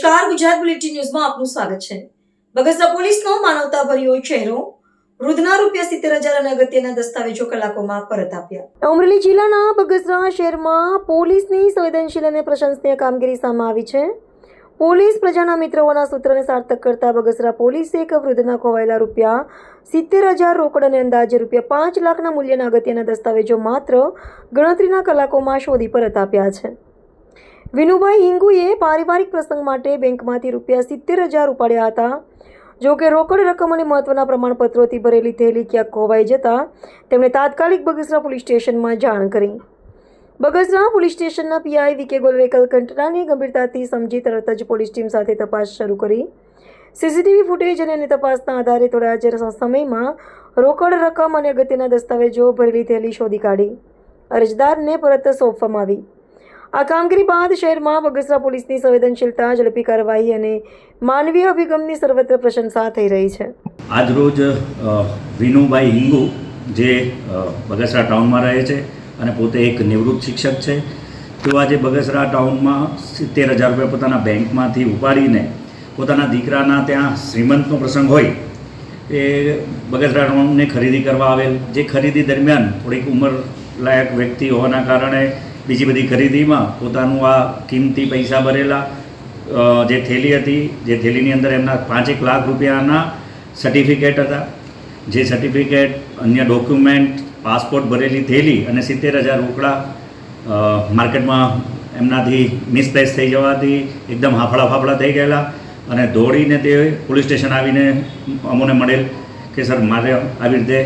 નમસ્કાર, ગુજરાત બુલેટિન ન્યૂઝમાં આપનું સ્વાગત છે। બગસરા પોલીસનો માનવતાભર્યો ચહેરો, વૃદ્ધના ₹70,000 અને અગત્યના દસ્તાવેજો કલાકોમાં પરત આપ્યા। અમરેલી જિલ્લાના બગસરા શહેરમાં પોલીસની સંવેદનશીલ અને પ્રશંસનીય કામગીરી સામે આવી છે। પોલીસ પ્રજાના મિત્ર હોવાના સૂત્રને સાર્થક કરતા બગસરા પોલીસે એક વૃદ્ધના ખોવાયેલા ₹70,000 રોકડ અને અંદાજે ₹5 લાખના મૂલ્યના અગત્યના દસ્તાવેજો માત્ર ગણતરીના કલાકોમાં શોધી પરત આપ્યા છે। વિનુભાઈ હિંગુએ પારિવારિક પ્રસંગ માટે બેંકમાંથી ₹70,000 ઉપાડ્યા હતા। જો કે રોકડ રકમ અને મહત્વના પ્રમાણપત્રોથી ભરેલી થેલી ક્યાંક ખોવાઈ જતા તેમણે તાત્કાલિક બગસરા પોલીસ સ્ટેશનમાં જાણ કરી। બગસરા પોલીસ સ્ટેશનના પીઆઈ વીકે ગોલવેકલ ઘટનાની ગંભીરતાથી સમજી તરત જ પોલીસ ટીમ સાથે તપાસ શરૂ કરી। સીસીટીવી ફૂટેજ અને અન્ય તપાસના આધારે થોડા જ સમયમાં રોકડ રકમ અને અગત્યના દસ્તાવેજો ભરેલી થેલી શોધી કાઢી અરજદારને પરત સોંપવામાં આવી। આ કામગીરી બાદ શહેરમાં બગસરા પોલીસની સંવેદનશીલતા, ઝડપી કાર્યવાહી અને માનવીય અભિગમની સર્વત્ર પ્રશંસા થઈ રહી છે। આજરોજ વિનુભાઈ હિંગુ જે બગસરા ટાઉનમાં રહે છે અને પોતે એક નિવૃત્ત શિક્ષક છે, તેઓ આજે બગસરા ટાઉનમાં ₹70,000 પોતાના બેંકમાંથી ઉપાડીને પોતાના દીકરાના ત્યાં શ્રીમંતનો પ્રસંગ હોય એ બગસરા ટાઉનને ખરીદી કરવા આવેલ। જે ખરીદી દરમિયાન થોડીક ઉંમરલાયક વ્યક્તિ હોવાના કારણે બીજી બધી ખરીદીમાં પોતાનું આ કિંમતી પૈસા ભરેલા જે થેલી હતી, જે થેલીની અંદર એમના ₹5 લાખના સર્ટિફિકેટ હતા। જે સર્ટિફિકેટ, અન્ય ડોક્યુમેન્ટ, પાસપોર્ટ ભરેલી થેલી અને ₹70,000 રોકડા માર્કેટમાં એમનાથી મિસપ્લેસ થઈ જવાથી એકદમ હાફળા થઈ ગયેલા અને દોડીને તે પોલીસ સ્ટેશન આવીને અમોને મળેલ કે સર મારે આવી રીતે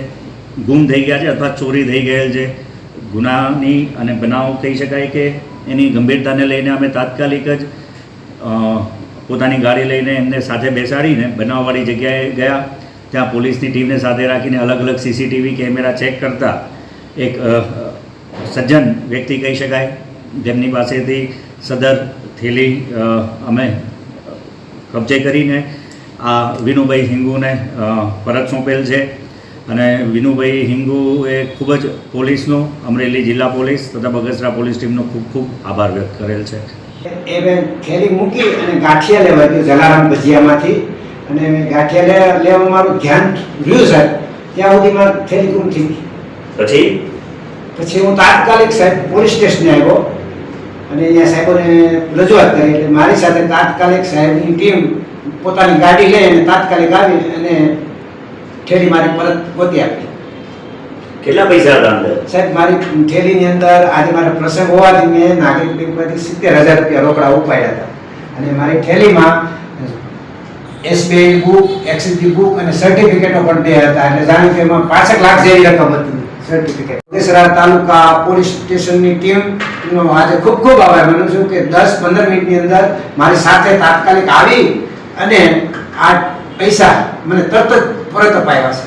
ગુમ થઈ ગયા છે અથવા ચોરી થઈ ગયેલ છે। ગુનાની અને બનાવ કહી શકાય કે એની ગંભીરતાને લઈને અમે તાત્કાલિક જ પોતાની ગાડી લઈને એમને સાથે બેસાડીને બનાવવાળી જગ્યાએ ગયા। ત્યાં પોલીસની ટીમને સાથે રાખીને અલગ અલગ સીસીટીવી કેમેરા ચેક કરતા એક સજ્જન વ્યક્તિ કહી શકાય, જેમની પાસેથી સદર થેલી અમે કબજે કરીને આ વિનુભાઈ હિંગુને પરત સોંપેલ છે। અને વિનુભાઈ હિંગુ એ ખૂબ જ પોલીસનો, અમરેલી જિલ્લા પોલીસ તથા બગસરા પોલીસ ટીમનો ખૂબ ખૂબ આભાર વ્યક્ત કરેલ છે। એ થેલી મૂકી અને ગાંઠિયા લેવા ગયો જલારામ ભજીયામાંથી, અને ગાંઠિયા લેવા મારું ધ્યાન રહ્યું સાહેબ, ત્યાં સુધીમાં થેલી ગુમ થઈ ગઈ। પછી હું તાત્કાલિક સાહેબ પોલીસ સ્ટેશને આવ્યો અને અહીંયા સાહેબોને રજૂઆત કરી, એટલે મારી સાથે તાત્કાલિક સાહેબની ટીમ પોતાની ગાડી લઈ અને તાત્કાલિક આવી અને થેલી મારી પરત ગોતી આપી। કેટલા પૈસા હતા અંદર સાહેબ? મારી થેલીની અંદર આજે મારો પ્રસંગ હોવાથી મેં નાગરિક બેંકમાંથી ₹70,000 રોકડા ઉપાડ્યા હતા અને મારી થેલીમાં એસબીઆઈ બુક, એક્સિસની બુક અને સર્ટિફિકેટો પણ બે હતા, એટલે જાણ્યું કે એમાં ₹5 લાખ જેવી રકમ હતી સર્ટિફિકેટ। બગસરા તાલુકા પોલીસ સ્ટેશનની ટીમનો આજે ખૂબ ખૂબ આભાર માનું છું કે 10-15 મિનિટની અંદર મારી સાથે તાત્કાલિક આવી અને આ પૈસા મને તરત જ પરત અપાયા છે।